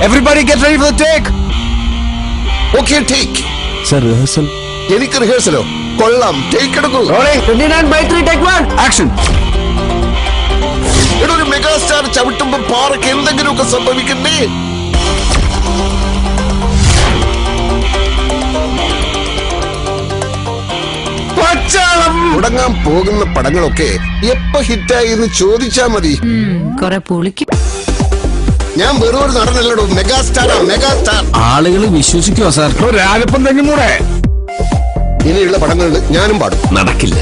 Everybody get ready for the take. Okay, take. Sir, rehearsal. എനിക്ക് റിഹേഴ്സലോ? കൊള്ളാം, take എടുക്കൂ. 29/3 take 1. Action. ഇവിടെ ഒരു മെഗാസ്റ്റാർ ചവിട്ടുമ്പോ പാറയ്ക്ക് എന്തെങ്കിലുമൊക്കെ സംഭവിക്കണ്ടേ? തുടങ്ങാൻ പോകുന്ന പടങ്ങളൊക്കെ എപ്പോ ഹിറ്റായി എന്ന് ചോദിച്ചാ മതി. ഞാൻ വെറും ഒരു നടനല്ലോ, മെഗാസ്റ്റാറാ, മെഗാസ്റ്റാർ. ആളുകൾ വിശ്വസിക്കുവോ സാർ? രാജപ്പൻ തെങ്ങുമൂടെ. ഇനിയുള്ള പടങ്ങളിൽ ഞാനും പാടും. നടക്കില്ല.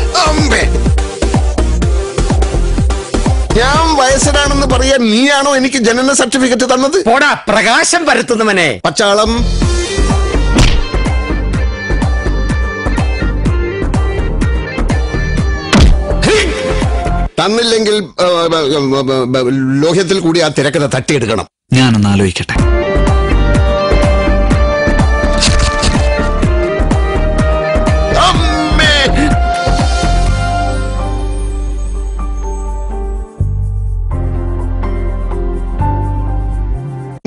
ഞാൻ വയസ്സനാണെന്ന് പറയാൻ നീയാണോ എനിക്ക് ജനന സർട്ടിഫിക്കറ്റ് തന്നത്? പോടാ പ്രകാശം പരത്തുന്നവനെ. പച്ചാളം. തന്നില്ലെങ്കിൽ ലോഹ്യത്തിൽ കൂടി ആ തിരക്കഥ തട്ടിയെടുക്കണം. ഞാനൊന്ന് ആലോചിക്കട്ടെ.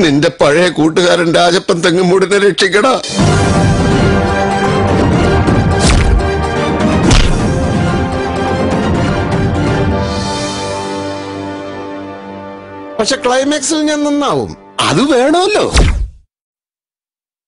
നിന്റെ പഴയ കൂട്ടുകാരൻ രാജപ്പൻ തെങ്ങുമൂടിനെ രക്ഷിക്കട. പക്ഷെ ക്ലൈമാക്സിൽ ഞാൻ നന്നാവും. അത് വേണമല്ലോ.